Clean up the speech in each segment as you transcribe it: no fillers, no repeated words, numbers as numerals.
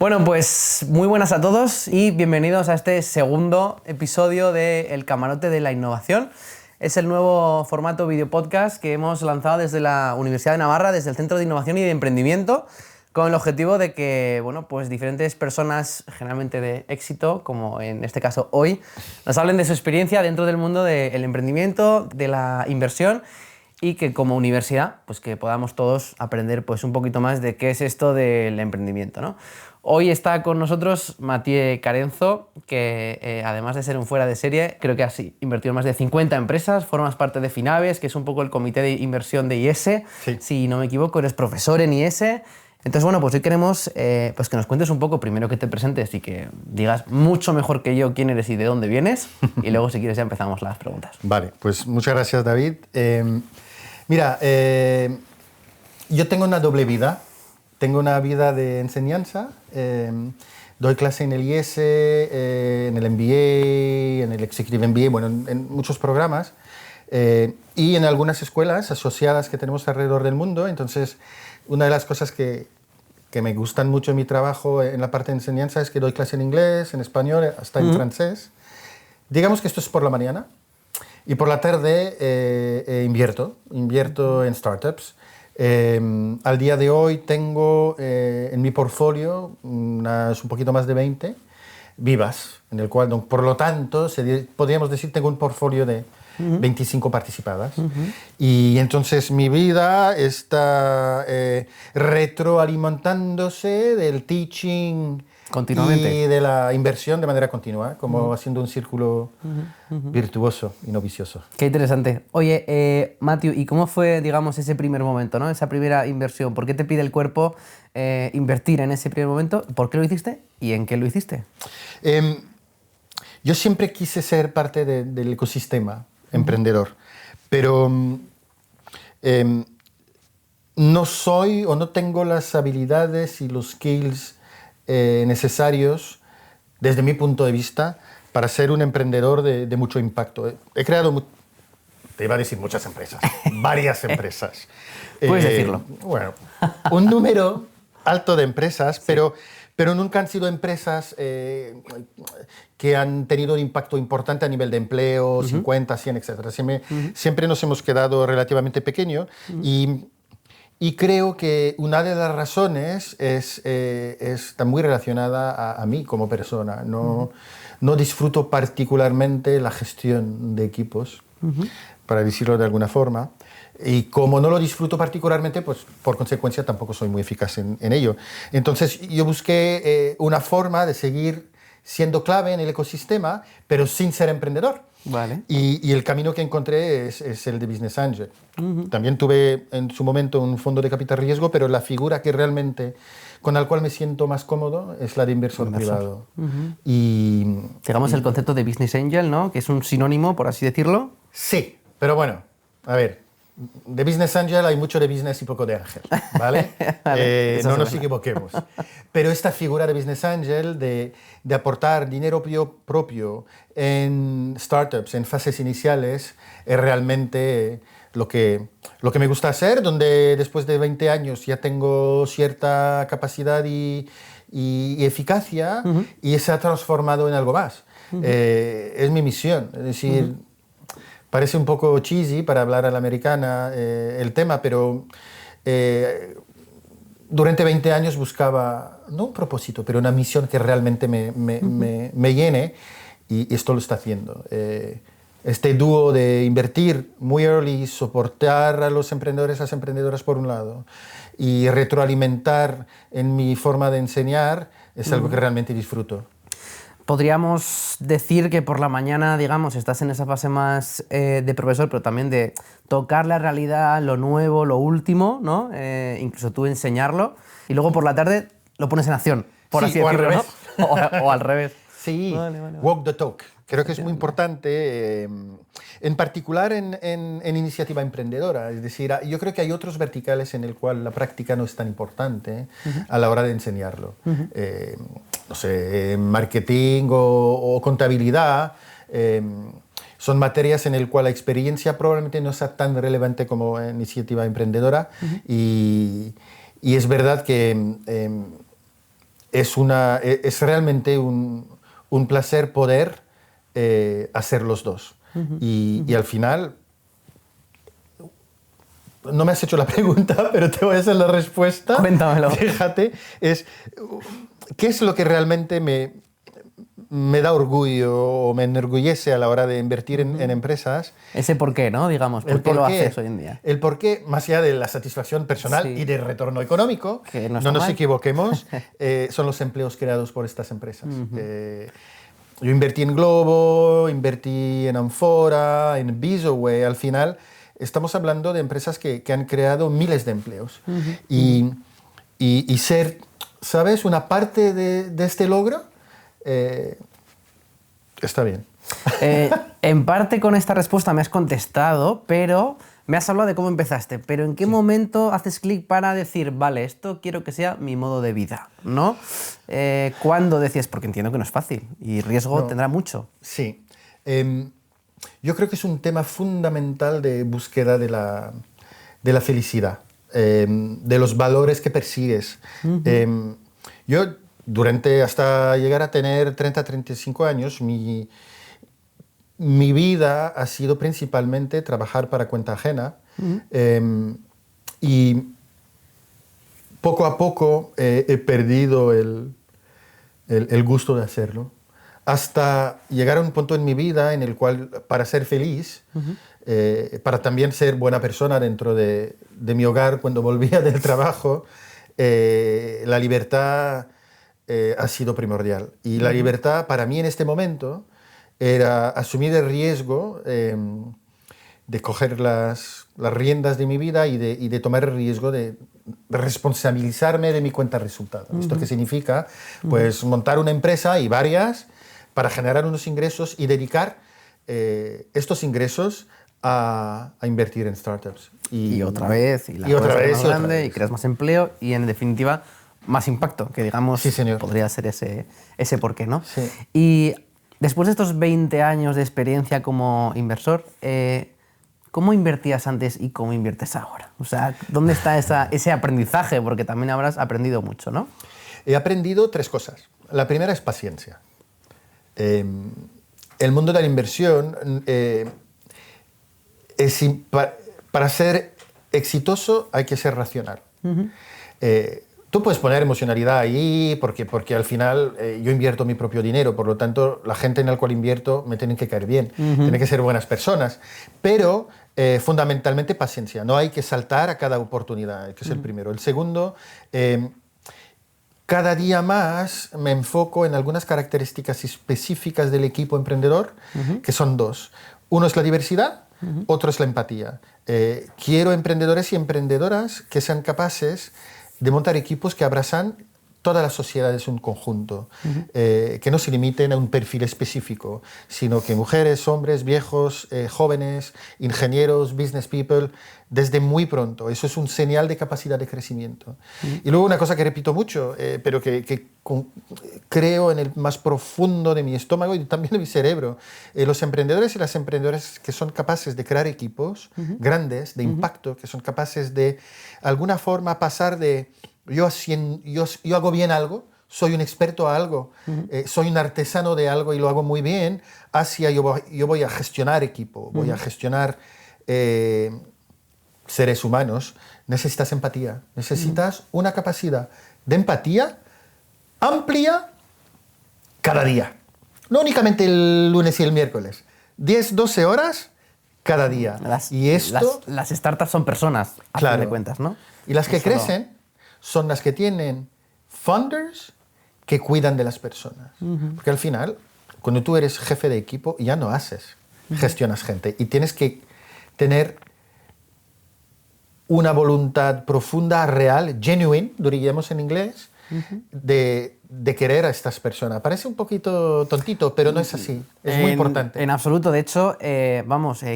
Bueno, pues muy buenas a todos y bienvenidos a este segundo episodio de El Camarote de la Innovación. Es el nuevo formato video podcast que hemos lanzado desde la Universidad de Navarra, desde el Centro de Innovación y de Emprendimiento, con el objetivo de que, bueno, pues diferentes personas, generalmente de éxito, como en este caso hoy, nos hablen de su experiencia dentro del mundo del emprendimiento, de la inversión, y que como universidad, pues que podamos todos aprender pues un poquito más de qué es esto del emprendimiento, ¿no? Hoy está con nosotros Mathieu Carenzo, que además de ser un fuera de serie, creo que has invertido en más de 50 empresas, formas parte de Finaves, que es un poco el comité de inversión de IS, Sí. Si no me equivoco, eres profesor en IS. Entonces, bueno, pues hoy queremos pues que nos cuentes un poco, primero que te presentes y que digas mucho mejor que yo quién eres y de dónde vienes, y luego si quieres ya empezamos las preguntas. Vale, pues muchas gracias, David. Mira, yo tengo una doble vida. Tengo una vida de enseñanza. Doy clase en el IS, en el MBA, en el Executive MBA, bueno, en muchos programas. Y en algunas escuelas asociadas que tenemos alrededor del mundo. Entonces, una de las cosas que me gustan mucho en mi trabajo en la parte de enseñanza es que doy clase en inglés, en español, hasta en francés. Digamos que esto es por la mañana. Y por la tarde invierto en startups. Al día de hoy tengo en mi portfolio un poquito más de 20 vivas, en el cual, por lo tanto, podríamos decir tengo un portfolio de 25 participadas. Y entonces mi vida está retroalimentándose del teaching Continuamente. y de la inversión de manera continua, como haciendo un círculo virtuoso y no vicioso. Qué interesante. Oye, Mathieu, ¿y cómo fue, digamos, ese primer momento, ¿no? Esa primera inversión? ¿Por qué te pide el cuerpo invertir en ese primer momento? ¿Por qué lo hiciste y en qué lo hiciste? Yo siempre quise ser parte del ecosistema emprendedor, pero no soy o no tengo las habilidades y los skills necesarios, desde mi punto de vista, para ser un emprendedor de mucho impacto. He creado, te iba a decir muchas empresas, varias empresas. Puedes decirlo. Bueno, un número alto de empresas, sí. pero nunca han sido empresas que han tenido un impacto importante a nivel de empleo, 50, 100, etc. Siempre nos hemos quedado relativamente pequeños y creo que una de las razones está muy relacionada a mí como persona. No disfruto particularmente la gestión de equipos, para decirlo de alguna forma. Y como no lo disfruto particularmente, pues por consecuencia tampoco soy muy eficaz en ello. Entonces yo busqué una forma de seguir siendo clave en el ecosistema, pero sin ser emprendedor. Vale. Y el camino que encontré es el de Business Angel. También tuve en su momento un fondo de capital riesgo, pero la figura que realmente con la cual me siento más cómodo es la de inversor privado. Digamos el concepto de Business Angel, ¿no? Que es un sinónimo, por así decirlo. Sí, pero bueno, a ver, de Business Angel hay mucho de business y poco de ángel, ¿vale? Vale, no nos equivoquemos. Pero esta figura de Business Angel, de aportar dinero propio en startups, en fases iniciales, es realmente lo que me gusta hacer, donde después de 20 años ya tengo cierta capacidad y eficacia y se ha transformado en algo más. Es mi misión, es decir... Parece un poco cheesy para hablar a la americana el tema, pero durante 20 años buscaba, no un propósito, pero una misión que realmente me llene, y esto lo está haciendo. Este dúo de invertir muy early, soportar a los emprendedores, a las emprendedoras por un lado, y retroalimentar en mi forma de enseñar, es algo que realmente disfruto. Podríamos decir que por la mañana, digamos, estás en esa fase más de profesor, pero también de tocar la realidad, lo nuevo, lo último, ¿no? Incluso tú enseñarlo, y luego por la tarde lo pones en acción, por así decirlo, ¿no? O al revés. Sí, vale. Walk the talk. Creo que es muy importante, en particular en iniciativa emprendedora. Es decir, yo creo que hay otros verticales en el cual la práctica no es tan importante a la hora de enseñarlo. No sé, marketing o contabilidad son materias en el cual la experiencia probablemente no sea tan relevante como iniciativa emprendedora. Y es verdad que es realmente un placer poder hacer los dos. Y al final, no me has hecho la pregunta, pero te voy a hacer la respuesta. Cuéntamelo. Fíjate, ¿qué es lo que realmente me da orgullo o me enorgullece a la hora de invertir en empresas? Ese por qué, ¿no? Digamos, ¿por qué lo haces hoy en día? El por qué, más allá de la satisfacción personal y de retorno económico, que no nos equivoquemos, son los empleos creados por estas empresas. Yo invertí en Globo, invertí en Amphora, en Bizoway. Al final, estamos hablando de empresas que han creado miles de empleos. Y ser, ¿sabes?, una parte de este logro, está bien. En parte con esta respuesta me has contestado, pero me has hablado de cómo empezaste. Pero ¿en qué momento haces clic para decir, vale, esto quiero que sea mi modo de vida, ¿no? ¿Cuándo decías? Porque entiendo que no es fácil y riesgo tendrá mucho. Sí. Yo creo que es un tema fundamental de búsqueda de la felicidad, de los valores que persigues. Yo, hasta llegar a tener 30, 35 años, mi vida ha sido principalmente trabajar para cuenta ajena. Y poco a poco he perdido el gusto de hacerlo, hasta llegar a un punto en mi vida en el cual, para ser feliz, para también ser buena persona dentro de mi hogar cuando volvía del trabajo, la libertad ha sido primordial. Y la libertad para mí en este momento era asumir el riesgo de coger las riendas de mi vida y de tomar el riesgo de responsabilizarme de mi cuenta de resultados. ¿Esto qué significa? Pues montar una empresa y varias para generar unos ingresos y dedicar estos ingresos a invertir en startups. Y otra vez, y más grande, y creas más empleo y, en definitiva, más impacto, que digamos podría ser ese porqué, ¿no? Sí. Y después de estos 20 años de experiencia como inversor, ¿cómo invertías antes y cómo inviertes ahora? O sea, ¿dónde está ese aprendizaje? Porque también habrás aprendido mucho, ¿no? He aprendido 3 cosas. La primera es paciencia. El mundo de la inversión, para ser exitoso hay que ser racional. Tú puedes poner emocionalidad ahí porque al final yo invierto mi propio dinero, por lo tanto la gente en la cual invierto me tienen que caer bien, tienen que ser buenas personas, pero fundamentalmente paciencia, no hay que saltar a cada oportunidad, que es el primero. El segundo, cada día más me enfoco en algunas características específicas del equipo emprendedor, que son 2. Uno es la diversidad, otro es la empatía. Quiero emprendedores y emprendedoras que sean capaces de montar equipos que abrazan todas las sociedades en un conjunto, que no se limiten a un perfil específico, sino que mujeres, hombres, viejos, jóvenes, ingenieros, business people, desde muy pronto. Eso es un señal de capacidad de crecimiento. Y luego una cosa que repito mucho, pero que creo en el más profundo de mi estómago y también de mi cerebro, los emprendedores y las emprendedoras que son capaces de crear equipos grandes, de impacto, que son capaces de alguna forma pasar de yo hago bien algo, soy un experto a algo, soy un artesano de algo y lo hago muy bien, hacia yo voy a gestionar equipo, voy a gestionar seres humanos. Necesitas empatía, necesitas una capacidad de empatía amplia cada día. No únicamente el lunes y el miércoles, 10, 12 horas cada día. Las startups son personas, a fin de cuentas, ¿no? Y las que crecen son las que tienen funders que cuidan de las personas. Porque al final, cuando tú eres jefe de equipo, ya no gestionas gente. Y tienes que tener una voluntad profunda, real, genuine, diríamos en inglés, de querer a estas personas. Parece un poquito tontito, pero no es así. Es muy importante. En absoluto. De hecho,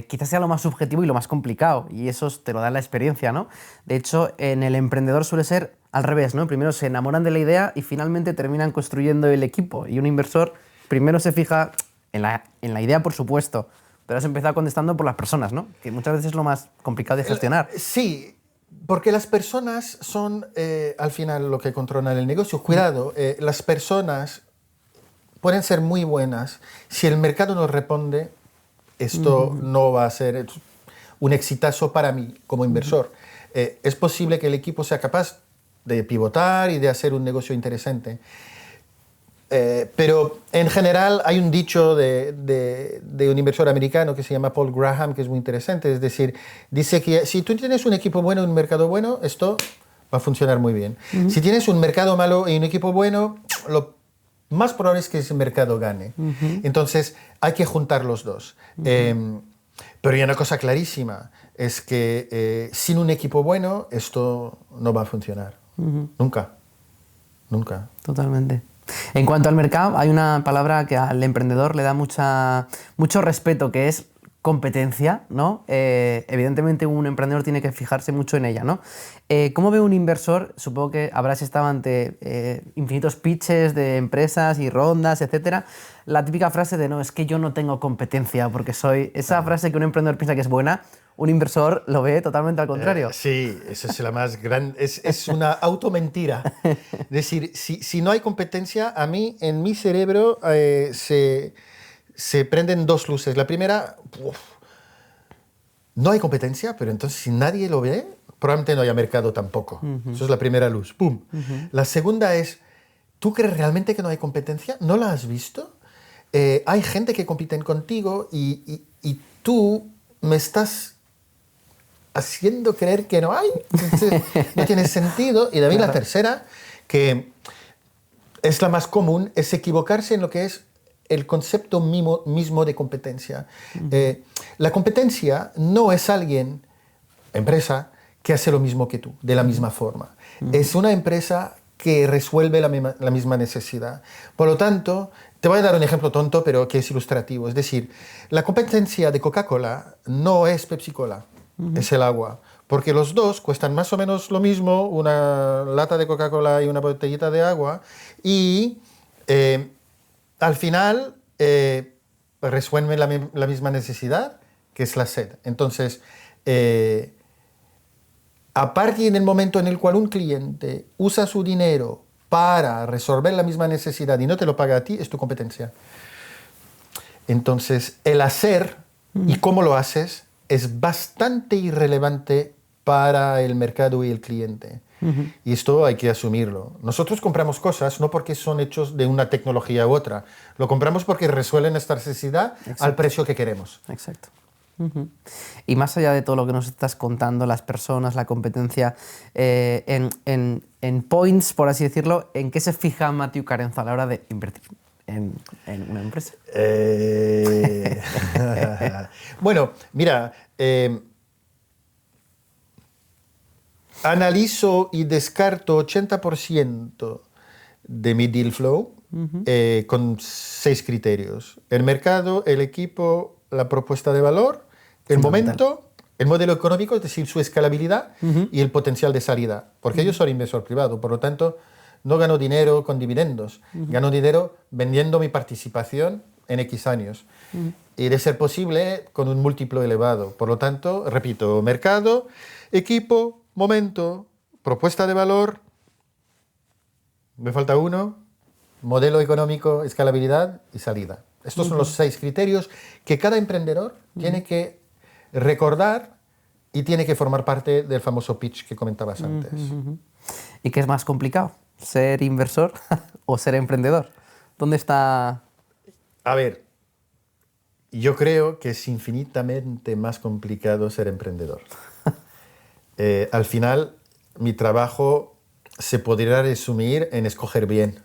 quizás sea lo más subjetivo y lo más complicado, y eso te lo da la experiencia, ¿no? De hecho, en el emprendedor suele ser al revés, ¿no? Primero se enamoran de la idea y finalmente terminan construyendo el equipo. Y un inversor primero se fija en la idea, por supuesto, pero has empezado contestando por las personas, ¿no? Que muchas veces es lo más complicado de gestionar. Sí, Porque las personas son al final lo que controlan el negocio. Cuidado, las personas pueden ser muy buenas. Si el mercado no responde, esto no va a ser un exitazo para mí como inversor. Es posible que el equipo sea capaz de pivotar y de hacer un negocio interesante. Pero en general hay un dicho de un inversor americano que se llama Paul Graham, que es muy interesante. Es decir, dice que si tú tienes un equipo bueno y un mercado bueno, esto va a funcionar muy bien. Si tienes un mercado malo y un equipo bueno, lo más probable es que ese mercado gane. Entonces hay que juntar los dos. Pero hay una cosa clarísima, es que sin un equipo bueno esto no va a funcionar. Nunca. Nunca. Totalmente. En cuanto al mercado, hay una palabra que al emprendedor le da mucho respeto, que es competencia, ¿no? Evidentemente un emprendedor tiene que fijarse mucho en ella, ¿no? ¿Cómo ve un inversor? Supongo que habrás estado ante infinitos pitches de empresas y rondas, etcétera. La típica frase de no, es que yo no tengo competencia porque soy... Esa frase que un emprendedor piensa que es buena, un inversor lo ve totalmente al contrario. Sí, esa es la más grande, es una automentira. Es decir, si no hay competencia, a mí, en mi cerebro, se prenden dos luces. La primera, no hay competencia, pero entonces si nadie lo ve, probablemente no haya mercado tampoco. Eso es la primera luz. ¡Pum! La segunda es, ¿tú crees realmente que no hay competencia? ¿No la has visto? Hay gente que compiten contigo y tú me estás haciendo creer que no hay. Entonces, no tiene sentido. Y también la tercera, que es la más común, es equivocarse en lo que es el concepto mismo de competencia. La competencia no es alguien, empresa, que hace lo mismo que tú, de la misma forma. Es una empresa que resuelve la misma necesidad. Por lo tanto, te voy a dar un ejemplo tonto, pero que es ilustrativo. Es decir, la competencia de Coca-Cola no es Pepsi-Cola. Es el agua, porque los dos cuestan más o menos lo mismo, una lata de Coca-Cola y una botellita de agua, y al final resuelven la misma necesidad, que es la sed. Entonces, a partir del momento en el cual un cliente usa su dinero para resolver la misma necesidad y no te lo paga a ti, es tu competencia. Entonces, el hacer y cómo lo haces es bastante irrelevante para el mercado y el cliente. Y esto hay que asumirlo. Nosotros compramos cosas no porque son hechos de una tecnología u otra. Lo compramos porque resuelven esta necesidad al precio que queremos. Exacto. Y más allá de todo lo que nos estás contando, las personas, la competencia, en points, por así decirlo, ¿en qué se fija Matthew Carenzo a la hora de invertir en una empresa? Bueno, mira, analizo y descarto 80% de mi deal flow con 6 criterios. El mercado, el equipo, la propuesta de valor, el momento, el modelo económico, es decir, su escalabilidad y el potencial de salida. Porque yo soy inversor privado, por lo tanto, no gano dinero con dividendos, gano dinero vendiendo mi participación en X años. Y de ser posible, con un múltiplo elevado. Por lo tanto, repito, mercado, equipo, momento, propuesta de valor, me falta uno, modelo económico, escalabilidad y salida. Estos son los 6 criterios que cada emprendedor tiene que recordar y tiene que formar parte del famoso pitch que comentabas antes. ¿Y qué es más complicado? ¿Ser inversor o ser emprendedor? ¿Dónde está...? A ver, yo creo que es infinitamente más complicado ser emprendedor. Al final, mi trabajo se podría resumir en escoger bien.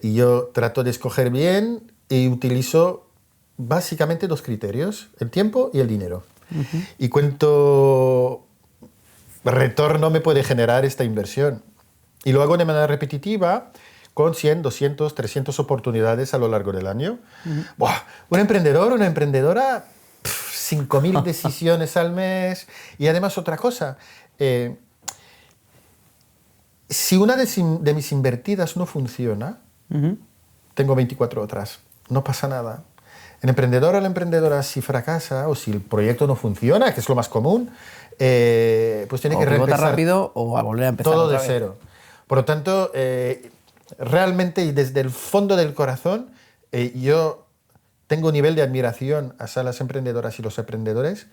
Y yo trato de escoger bien y utilizo básicamente 2 criterios, el tiempo y el dinero. Y cuánto retorno me puede generar esta inversión. Y lo hago de manera repetitiva, con 100, 200, 300 oportunidades a lo largo del año. ¡Buah! Un emprendedor, una emprendedora, 5.000 decisiones al mes. Y además otra cosa, si una de mis invertidas no funciona, tengo 24 otras. No pasa nada. El emprendedor o la emprendedora, si fracasa o si el proyecto no funciona, que es lo más común, pues tiene O que pivota reempezar rápido o a volver a empezar todo otra de vez. cero. Por lo tanto, realmente y desde el fondo del corazón, yo tengo un nivel de admiración hacia las emprendedoras y los emprendedores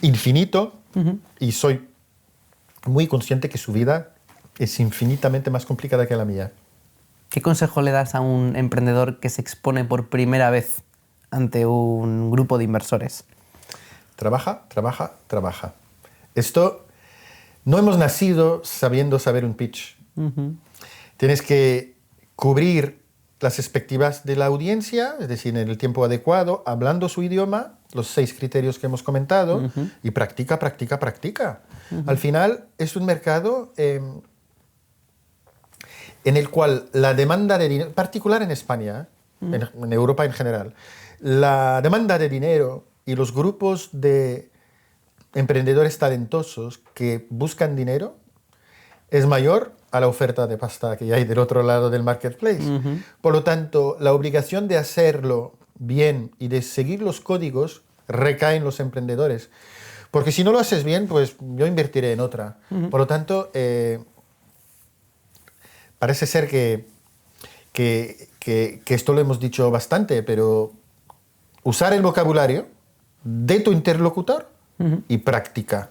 infinito y soy muy consciente que su vida es infinitamente más complicada que la mía. ¿Qué consejo le das a un emprendedor que se expone por primera vez ante un grupo de inversores? Trabaja, trabaja, trabaja. Esto, no hemos nacido sabiendo saber un pitch. Tienes que cubrir las expectativas de la audiencia, es decir, en el tiempo adecuado, hablando su idioma, los 6 criterios que hemos comentado, y practica, practica, practica. Al final es un mercado en el cual la demanda de dinero, particular en España, en Europa en general, la demanda de dinero y los grupos de emprendedores talentosos que buscan dinero es mayor a la oferta de pasta que hay del otro lado del marketplace. Por lo tanto, la obligación de hacerlo bien y de seguir los códigos recae en los emprendedores. Porque si no lo haces bien, pues yo invertiré en otra. Por lo tanto, parece ser que esto lo hemos dicho bastante, pero usar el vocabulario de tu interlocutor y practica.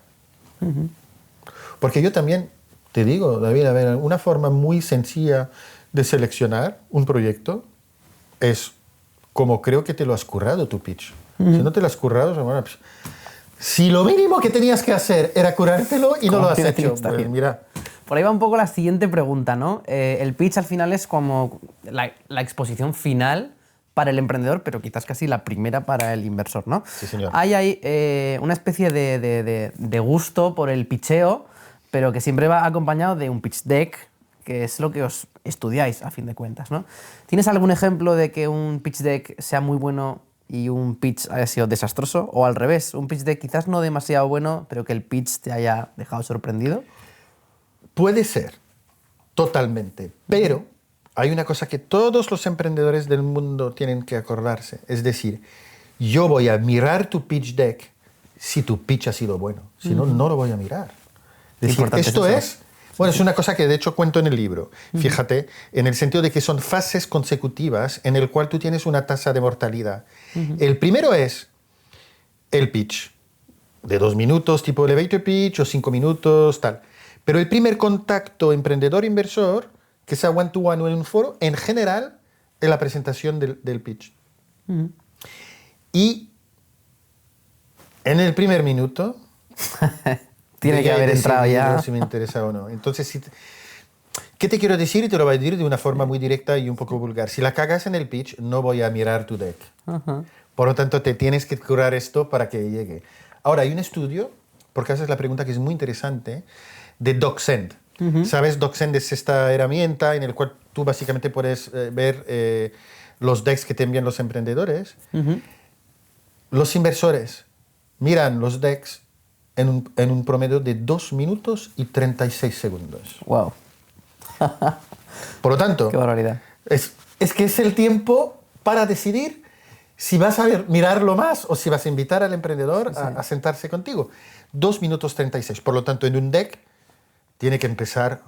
Porque yo también te digo, David, a ver, una forma muy sencilla de seleccionar un proyecto es como creo que te lo has currado tu pitch. Si no te lo has currado, bueno, pues, si lo mínimo que tenías que hacer era curártelo y no lo has hecho, pues mira. Por ahí va un poco la siguiente pregunta, ¿no? El pitch al final es como la exposición final para el emprendedor, pero quizás casi la primera para el inversor, ¿no? Sí, señor. Hay una especie de gusto por el pitcheo, pero que siempre va acompañado de un pitch deck, que es lo que os estudiáis a fin de cuentas, ¿no? ¿Tienes algún ejemplo de que un pitch deck sea muy bueno y un pitch haya sido desastroso? O al revés, un pitch deck quizás no demasiado bueno, pero que el pitch te haya dejado sorprendido. Puede ser, totalmente, pero hay una cosa que todos los emprendedores del mundo tienen que acordarse, es decir, yo voy a mirar tu pitch deck si tu pitch ha sido bueno, si no, no lo voy a mirar. Es decir, esto es, bueno, es una cosa que de hecho cuento en el libro, fíjate, en el sentido de que son fases consecutivas en el cual tú tienes una tasa de mortalidad. El primero es el pitch, de 2 minutos, tipo elevator pitch, o 5 minutos, tal. Pero el primer contacto emprendedor-inversor, que sea one-to-one o en un foro, en general, es la presentación del pitch. Y en el primer minuto... Tiene que haber entrado ya. Si me interesa o no. Entonces, ¿qué te quiero decir? Y te lo voy a decir de una forma muy directa y un poco vulgar. Si la cagas en el pitch, no voy a mirar tu deck. Por lo tanto, te tienes que curar esto para que llegue. Ahora, hay un estudio, porque haces la pregunta que es muy interesante, de DocSend. ¿Sabes? DocSend es esta herramienta en la cual tú básicamente puedes ver los decks que te envían los emprendedores. Los inversores miran los decks en un promedio de 2 minutos y 36 segundos. Wow. Por lo tanto, Qué barbaridad. Es que es el tiempo para decidir si vas a mirarlo más o si vas a invitar al emprendedor a sentarse contigo. 2 minutos 36. Por lo tanto, en un deck tiene que empezar,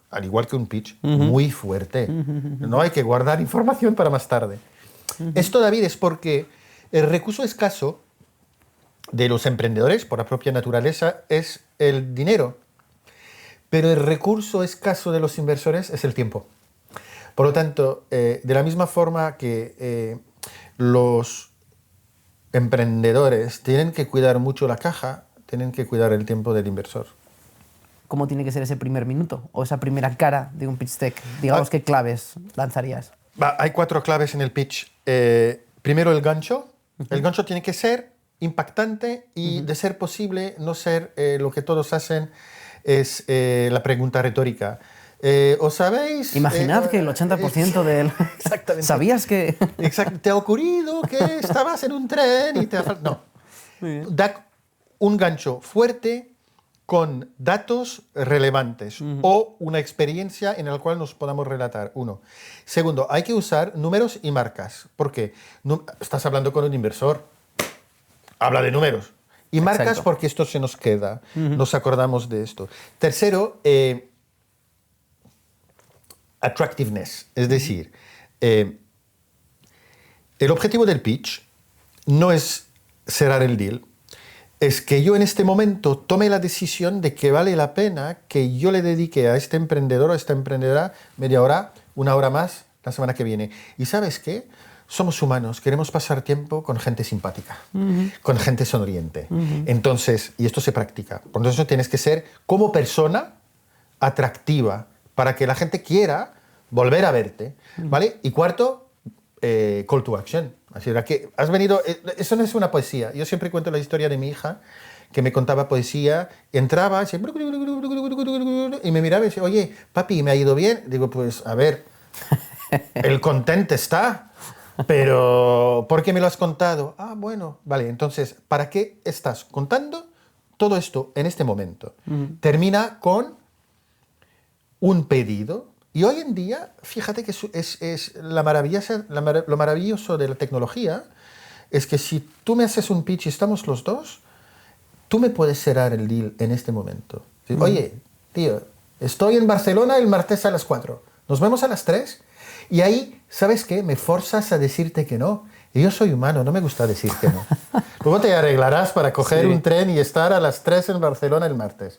al igual que un pitch, muy fuerte. No hay que guardar información para más tarde. Esto, David, es porque el recurso escaso de los emprendedores, por la propia naturaleza, es el dinero. Pero el recurso escaso de los inversores es el tiempo. Por lo tanto, de la misma forma que los emprendedores tienen que cuidar mucho la caja, tienen que cuidar el tiempo del inversor. ¿Cómo tiene que ser ese primer minuto o esa primera cara de un pitch deck? Digamos, ¿qué claves lanzarías? Hay 4 claves en el pitch. Primero, el gancho. El gancho tiene que ser impactante y, de ser posible, no ser lo que todos hacen es la pregunta retórica. ¿Os sabéis? Imaginad que el 80% del... Exactamente. ¿Sabías que...? Exacto. ¿Te ha ocurrido que estabas en un tren y te ha faltado? No. Da un gancho fuerte con datos relevantes o una experiencia en la cual nos podamos relatar. Uno. Segundo, hay que usar números y marcas. ¿Por qué? Estás hablando con un inversor. Habla de números. Y marcas Exacto. porque esto se nos queda. Nos acordamos de esto. Tercero, attractiveness. Es decir, el objetivo del pitch no es cerrar el deal, es que yo en este momento tome la decisión de que vale la pena que yo le dedique a este emprendedor o a esta emprendedora media hora, una hora más la semana que viene. ¿Y sabes qué? Somos humanos, queremos pasar tiempo con gente simpática, con gente sonriente. Entonces, y esto se practica, por eso tienes que ser como persona atractiva para que la gente quiera volver a verte, ¿vale? Y cuarto, call to action. Así que has venido. Eso no es una poesía. Yo siempre cuento la historia de mi hija, que me contaba poesía, entraba y me miraba y decía, oye, papi, ¿me ha ido bien? Digo, pues, a ver, el content está, pero ¿por qué me lo has contado? Ah, bueno, vale, entonces, ¿para qué estás contando todo esto en este momento? Termina con un pedido. Y hoy en día, fíjate que es lo maravilloso de la tecnología es que si tú me haces un pitch y estamos los dos, tú me puedes cerrar el deal en este momento. Oye, tío, estoy en Barcelona el martes a las 4. Nos vemos a las 3. Y ahí, ¿sabes qué? Me forzas a decirte que no. Y yo soy humano, no me gusta decir que no. Luego te arreglarás para coger un tren y estar a las 3 en Barcelona el martes.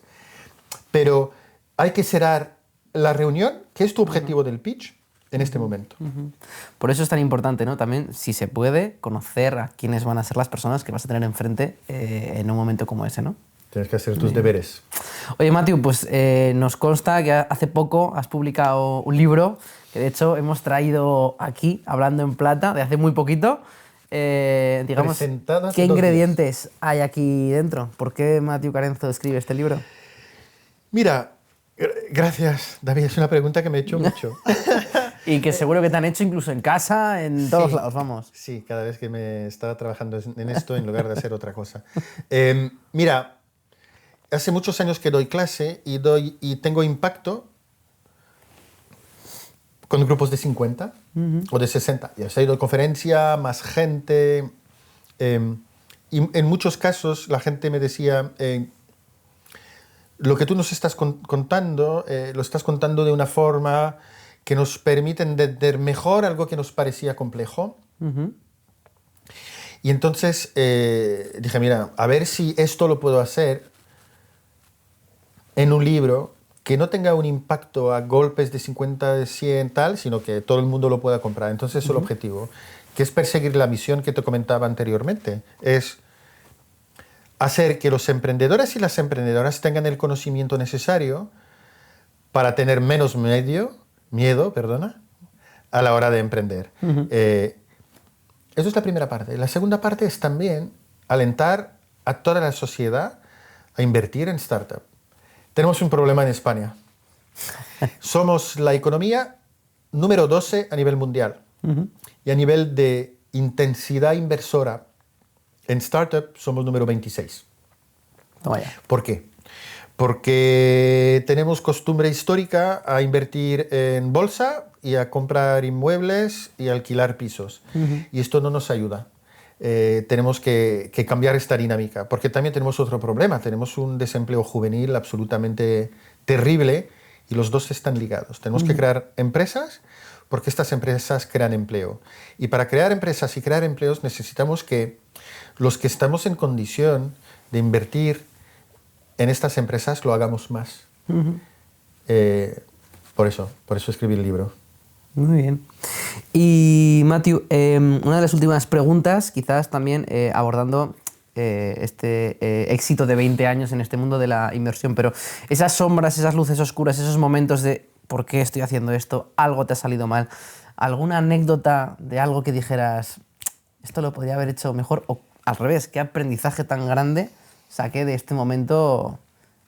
Pero hay que cerrar la reunión, que es tu objetivo del pitch, en este momento. Por eso es tan importante, ¿no? También, si se puede, conocer a quiénes van a ser las personas que vas a tener enfrente en un momento como ese, ¿no? Tienes que hacer tus deberes. Oye, Matthew, pues nos consta que hace poco has publicado un libro que, de hecho, hemos traído aquí, Hablando en Plata, de hace muy poquito. Digamos, ¿qué ingredientes hay aquí dentro? ¿Por qué Matthew Carenzo escribe este libro? Mira, gracias, David. Es una pregunta que me he hecho mucho. Y que seguro que te han hecho incluso en casa, en todos lados, vamos. Sí, cada vez que me estaba trabajando en esto en lugar de hacer otra cosa. Mira, hace muchos años que doy clase y tengo impacto con grupos de 50 o de 60. Ya he ido a conferencia, más gente. Y en muchos casos la gente me decía, lo que tú nos estás contando, lo estás contando de una forma que nos permite entender mejor algo que nos parecía complejo. Y entonces dije, mira, a ver si esto lo puedo hacer en un libro que no tenga un impacto a golpes de 50, de 100, tal, sino que todo el mundo lo pueda comprar. Entonces, es el objetivo, que es perseguir la misión que te comentaba anteriormente. Es hacer que los emprendedores y las emprendedoras tengan el conocimiento necesario para tener menos miedo, a la hora de emprender. Eso es la primera parte. La segunda parte es también alentar a toda la sociedad a invertir en startup. Tenemos un problema en España. Somos la economía número 12 a nivel mundial. Y a nivel de intensidad inversora en startup somos número 26. Toma ya. ¿Por qué? Porque tenemos costumbre histórica a invertir en bolsa y a comprar inmuebles y alquilar pisos. Y esto no nos ayuda. Tenemos que cambiar esta dinámica, porque también tenemos otro problema. Tenemos un desempleo juvenil absolutamente terrible y los dos están ligados. Tenemos que crear empresas porque estas empresas crean empleo. Y para crear empresas y crear empleos necesitamos que los que estamos en condición de invertir en estas empresas lo hagamos más. Por eso escribí el libro. Muy bien. Y Matthew, una de las últimas preguntas, quizás también abordando este éxito de 20 años en este mundo de la inversión, pero esas sombras, esas luces oscuras, esos momentos de ¿por qué estoy haciendo esto? ¿Algo te ha salido mal? ¿Alguna anécdota de algo que dijeras esto lo podría haber hecho mejor? O al revés, ¿qué aprendizaje tan grande saqué de este momento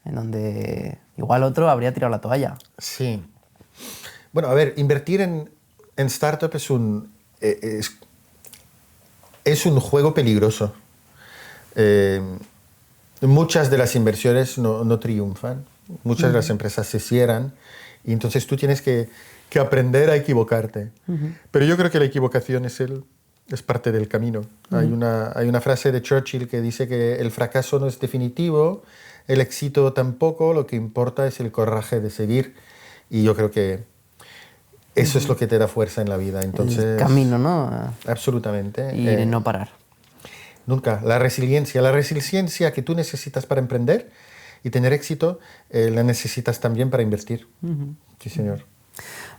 en donde igual otro habría tirado la toalla? Sí. Bueno, a ver, invertir en startup es un juego peligroso. muchas de las inversiones no triunfan, muchas de las empresas se cierran y entonces tú tienes que aprender a equivocarte. Pero yo creo que la equivocación es parte del camino. Hay una frase de Churchill que dice que el fracaso no es definitivo, el éxito tampoco, lo que importa es el coraje de seguir. Y yo creo que eso es lo que te da fuerza en la vida. Entonces, el camino, ¿no? Absolutamente. Y no parar. Nunca. La resiliencia que tú necesitas para emprender y tener éxito, la necesitas también para invertir. Sí, señor.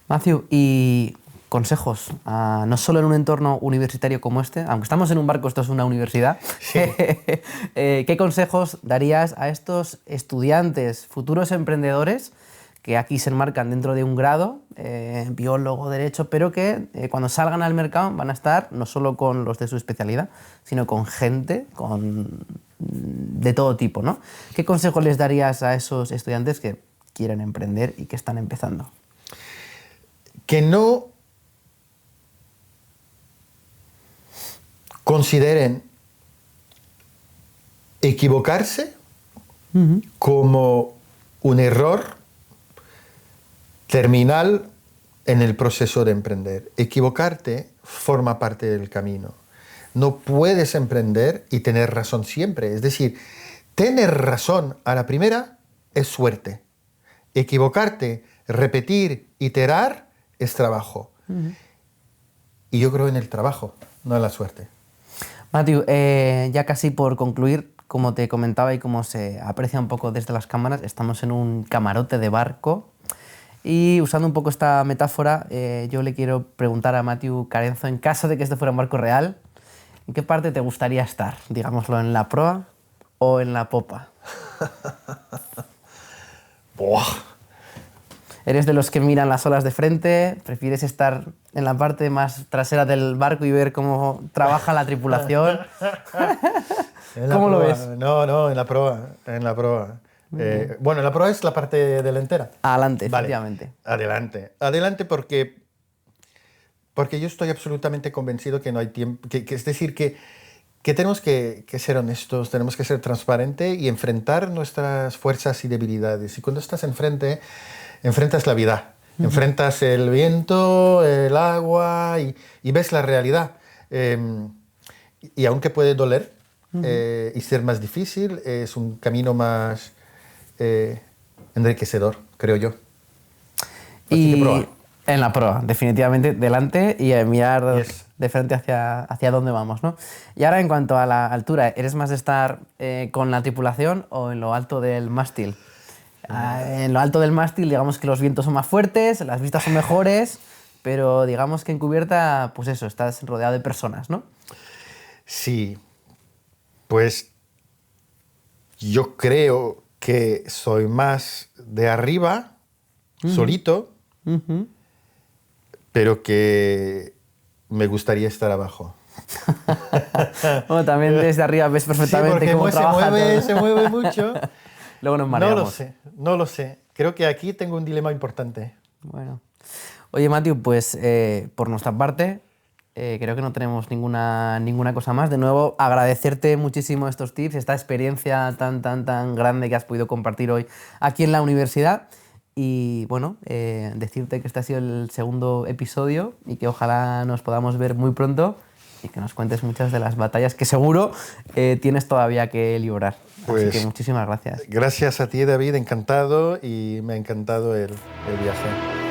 Matthew, y consejos, no solo en un entorno universitario como este, aunque estamos en un barco, esto es una universidad, sí. ¿Qué consejos darías a estos estudiantes, futuros emprendedores, que aquí se enmarcan dentro de un grado, biólogo, derecho, pero que cuando salgan al mercado van a estar no solo con los de su especialidad, sino con gente de todo tipo, ¿no? ¿Qué consejos les darías a esos estudiantes que quieren emprender y que están empezando? Que no consideren equivocarse como un error terminal en el proceso de emprender. Equivocarte forma parte del camino. No puedes emprender y tener razón siempre. Es decir, tener razón a la primera es suerte. Equivocarte, repetir, iterar es trabajo. Y yo creo en el trabajo, no en la suerte. Matthew, ya casi por concluir, como te comentaba y como se aprecia un poco desde las cámaras, estamos en un camarote de barco. Y usando un poco esta metáfora, yo le quiero preguntar a Matthew Carenzo, en caso de que este fuera un barco real, ¿en qué parte te gustaría estar? Digámoslo, ¿en la proa o en la popa? Buah. ¿Eres de los que miran las olas de frente? ¿Prefieres estar en la parte más trasera del barco y ver cómo trabaja la tripulación? ¿Cómo lo ves? No, en la proa. Bueno, la proa es la parte delantera. Adelante, vale. Efectivamente. Adelante porque yo estoy absolutamente convencido que no hay tiempo, es decir, que tenemos que ser honestos, tenemos que ser transparentes y enfrentar nuestras fuerzas y debilidades. Y cuando estás enfrentas la vida, enfrentas el viento, el agua y ves la realidad. Y aunque puede doler y ser más difícil, es un camino más enriquecedor, creo yo. Y en la proa, definitivamente, delante y mirar de frente hacia dónde vamos, ¿no? Y ahora, en cuanto a la altura, ¿eres más de estar con la tripulación o en lo alto del mástil? En lo alto del mástil, digamos que los vientos son más fuertes, las vistas son mejores, pero digamos que en cubierta, pues eso, estás rodeado de personas, ¿no? Sí, pues yo creo que soy más de arriba, solito, pero que me gustaría estar abajo. Bueno, también desde arriba ves perfectamente cómo trabaja todo. Se mueve mucho. Luego nos mareamos. No lo sé. Creo que aquí tengo un dilema importante. Bueno. Oye, Matthew, pues por nuestra parte, creo que no tenemos ninguna cosa más. De nuevo, agradecerte muchísimo estos tips, esta experiencia tan grande que has podido compartir hoy aquí en la universidad. Y bueno, decirte que este ha sido el segundo episodio y que ojalá nos podamos ver muy pronto y que nos cuentes muchas de las batallas que seguro tienes todavía que librar. Pues, así que muchísimas gracias. Gracias a ti, David, encantado, y me ha encantado el viaje.